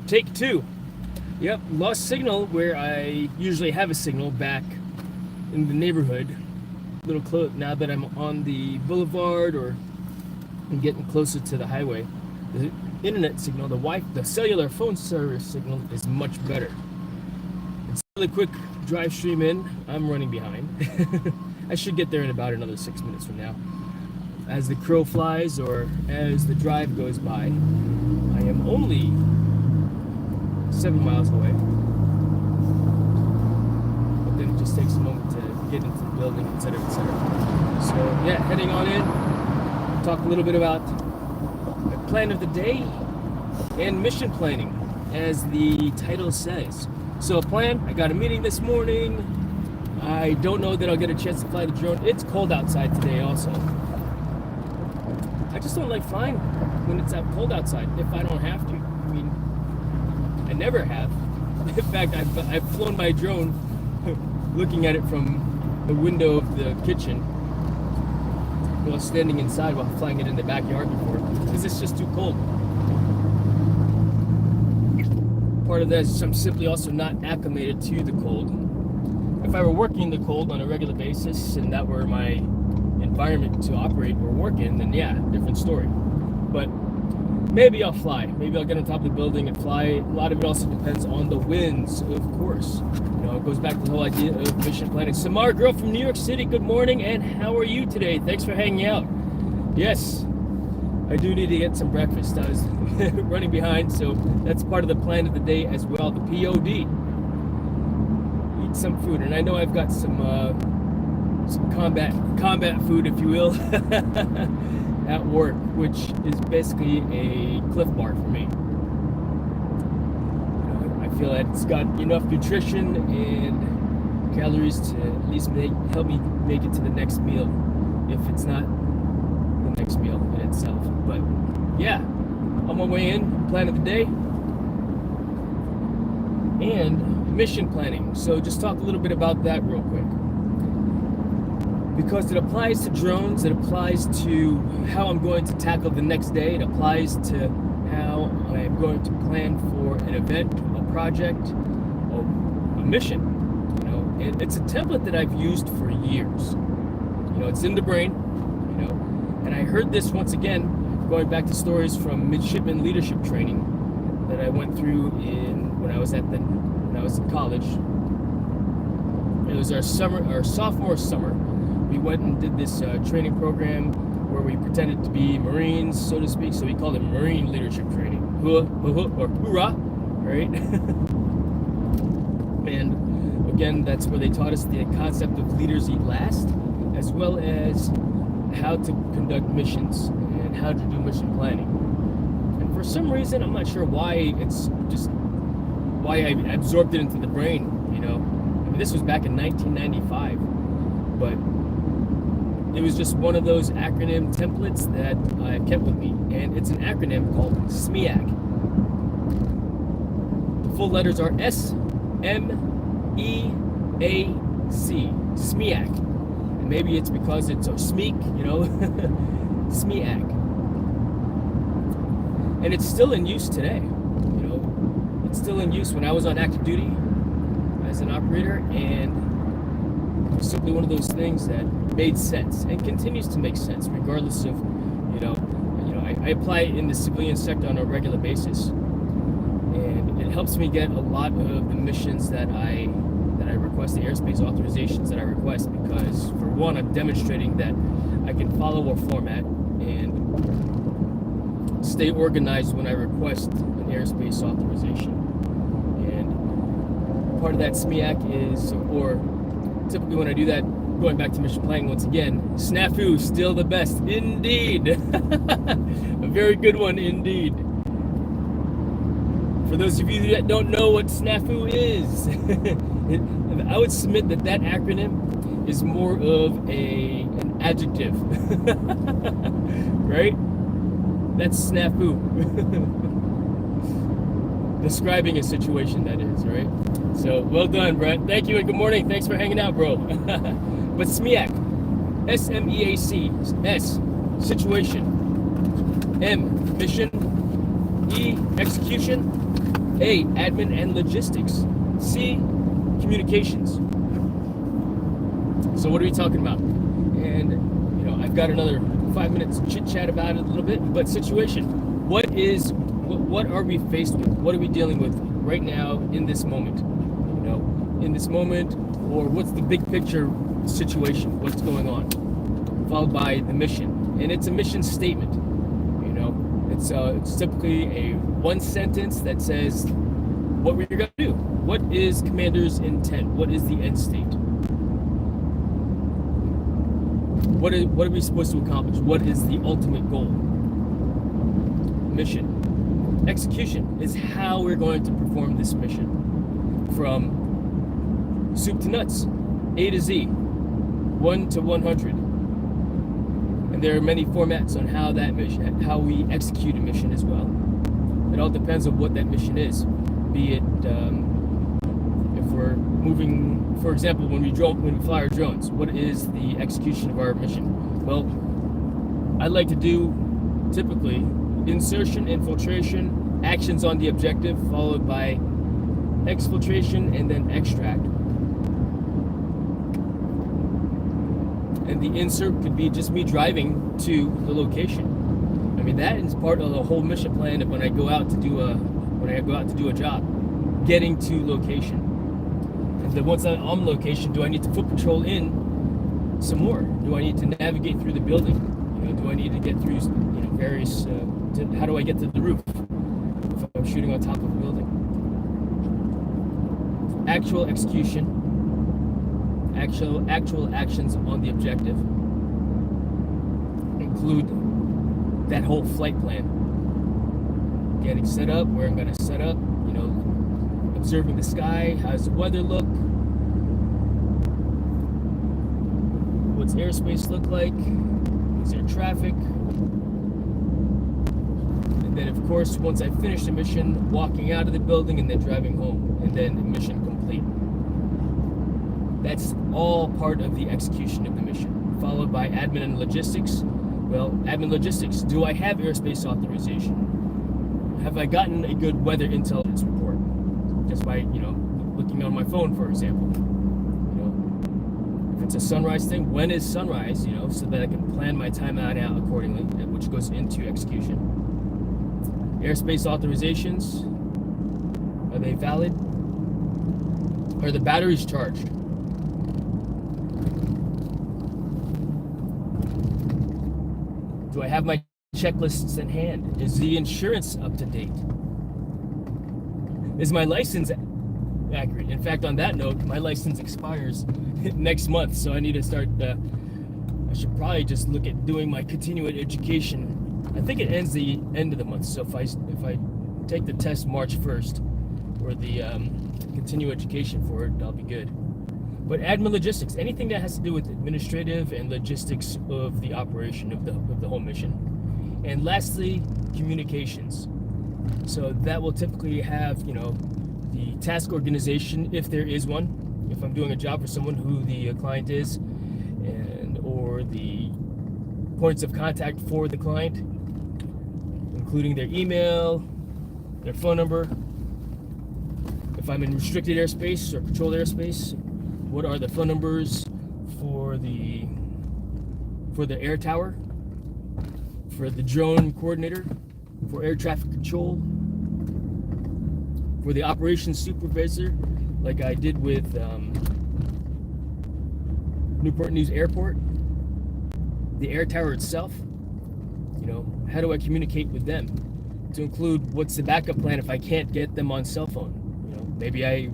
Take two. Yep, lost signal where I usually have a signal back in the neighborhood. A little close now that I'm on the boulevard or I'm getting closer to the highway. The internet signal, the cellular phone service signal is much better. It's a really quick DriveStream in. I'm running behind. I should get there in about another 6 minutes from now. As the crow flies or as the drive goes by, I am only 7 miles away. But then it just takes a moment to get into the building, etc., etc. So yeah, heading on in, talk a little bit about the plan of the day and mission planning, as the title says. So plan, I got a meeting this morning. I don't know that I'll get a chance to fly the drone. It's cold outside today also. I just don't like flying when it's cold outside if I don't have to. I mean, I never have. In fact, I've flown my drone looking at it from the window of the kitchen while standing inside while flying it in the backyard before, because it's just too cold. Part of that is I'm simply also not acclimated to the cold. If I were working in the cold on a regular basis and that were my environment to operate or work in, then yeah, different story. But maybe I'll fly. Maybe I'll get on top of the building and fly. A lot of it also depends on the winds, of course. You know, it goes back to the whole idea of mission planning. Samar, girl from New York City, good morning, and how are you today? Thanks for hanging out. Yes, I do need to get some breakfast. I was running behind, so that's part of the plan of the day as well, the POD. Eat some food, and I know I've got some combat food, if you will, at work, which is basically a Cliff Bar for me. I feel that it's got enough nutrition and calories to at least help me make it to the next meal, if it's not the next meal in itself. But yeah, on my way in, plan of the day and mission planning. So just talk a little bit about that real quick, because it applies to drones, it applies to how I'm going to tackle the next day, it applies to how I'm going to plan for an event, a project, or a mission. You know, it's a template that I've used for years. You know, it's in the brain, you know, and I heard this once again, going back to stories from midshipman leadership training that I went through when I was in college. It was our sophomore summer. We went and did this training program where we pretended to be Marines, so to speak. So we called it Marine Leadership Training. Or hoorah, right? And again, that's where they taught us the concept of leaders eat last, as well as how to conduct missions and how to do mission planning. And for some reason, I'm not sure why I absorbed it into the brain, you know. I mean, this was back in 1995, but it was just one of those acronym templates that I kept with me, and it's an acronym called SMEAC. The full letters are S-M-E-A-C, SMEAC. And maybe it's because it's a SMEAC, you know, SMEAC. And it's still in use today, you know. It's still in use when I was on active duty as an operator, and it was simply one of those things that made sense and continues to make sense, regardless of, you know, I apply it in the civilian sector on a regular basis, and it helps me get a lot of the missions that I request, the airspace authorizations that I request, because for one, I'm demonstrating that I can follow a format and stay organized when I request an airspace authorization. And part of that SMEAC is, or typically when I do that, going back to mission planning once again, snafu, still the best, indeed. A very good one indeed. For those of you that don't know what snafu is, I would submit that acronym is more of an adjective, right? That's snafu. Describing a situation, that is, right? So, well done, Brett. Thank you and good morning. Thanks for hanging out, bro. But SMEAC, S-M-E-A-C, S, situation, M, mission, E, execution, A, admin and logistics. C, communications. So what are we talking about? And, you know, I've got another 5 minutes to chit chat about it a little bit, but situation. What are we faced with? What are we dealing with right now in this moment? You know, in this moment, or what's the big picture situation? What's going on? Followed by the mission. And it's a mission statement. You know, it's typically a one sentence that says what we're going to do. What is commander's intent? What is the end state? What are we supposed to accomplish? What is the ultimate goal? Mission. Execution is how we're going to perform this mission. From soup to nuts, A to Z, 1 to 100. And there are many formats on how that mission, how we execute a mission as well. It all depends on what that mission is. Be it if we're moving, for example, when we fly our drones, what is the execution of our mission? Well, I like to do typically insertion, infiltration, actions on the objective, followed by exfiltration and then extract. And the insert could be just me driving to the location. I mean, that is part of the whole mission plan of when I go out to do a job, getting to location. And then once I'm on location, do I need to foot patrol in some more? Do I need to navigate through the building? You know, do I need to get through, you know, various? How do I get to the roof if I'm shooting on top of a building? Actual execution, actual actions on the objective include that whole flight plan. Getting set up, where I'm going to set up, you know, observing the sky, how's the weather look, what's airspace look like, is there traffic, and then of course once I finish the mission, walking out of the building and then driving home, and then mission complete. That's all part of the execution of the mission, followed by admin and logistics. Well, admin logistics, do I have airspace authorization? Have I gotten a good weather intelligence report? Just by, you know, looking on my phone, for example. You know, if it's a sunrise thing, when is sunrise, you know, so that I can plan my timeline out accordingly, which goes into execution. Airspace authorizations, are they valid? Are the batteries charged? Do I have my checklists in hand? Is the insurance up to date? Is my license accurate? In fact, on that note, my license expires next month, so I need to start, I should probably just look at doing my continuing education. I think it ends the end of the month, so if I take the test March 1st, or the continuing education for it, I'll be good. But admin logistics, anything that has to do with administrative and logistics of the operation of the whole mission. And lastly, communications. So that will typically have, you know, the task organization, if there is one, if I'm doing a job for someone who the client is, and or the points of contact for the client, including their email, their phone number. If I'm in restricted airspace or controlled airspace, what are the phone numbers for the air tower, for the drone coordinator, for air traffic control, for the operations supervisor, like I did with Newport News Airport, the air tower itself. You know, how do I communicate with them? To include what's the backup plan if I can't get them on cell phone. You know, maybe I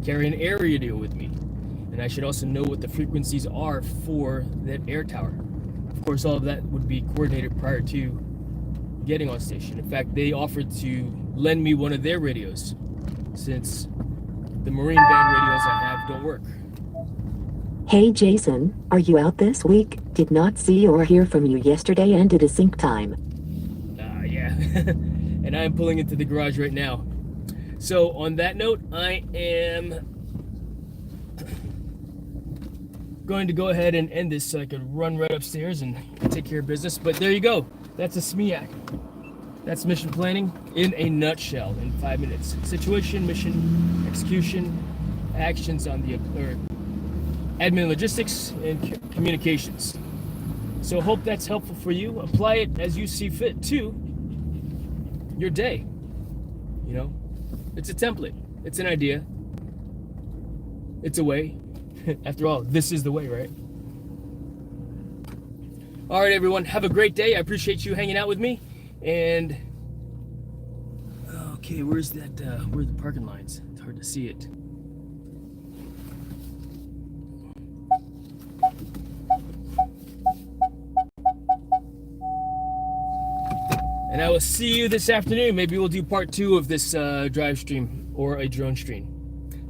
carry an air radio with me, and I should also know what the frequencies are for that air tower. Of course, all of that would be coordinated prior to getting on station. In fact, they offered to lend me one of their radios, since the Marine Band radios I have don't work. Hey Jason, are you out this week? Did not see or hear from you yesterday and it is sync time. Yeah. And I am pulling into the garage right now. So on that note, I am going to go ahead and end this so I can run right upstairs and take care of business. But there you go. That's a SMEAC. That's mission planning in a nutshell in 5 minutes. Situation, mission, execution, actions on the admin, logistics, and communications. So hope that's helpful for you. Apply it as you see fit to your day. You know, it's a template. It's an idea. It's a way. After all, this is the way, right? All right, everyone. Have a great day. I appreciate you hanging out with me. And okay, where's that? Where are the parking lines? It's hard to see it. And I will see you this afternoon. Maybe we'll do part 2 of this DriveStream or a drone stream.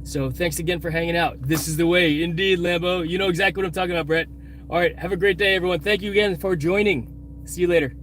So thanks again for hanging out. This is the way. Indeed, Lambo. You know exactly what I'm talking about, Brett. All right, have a great day, everyone. Thank you again for joining. See you later.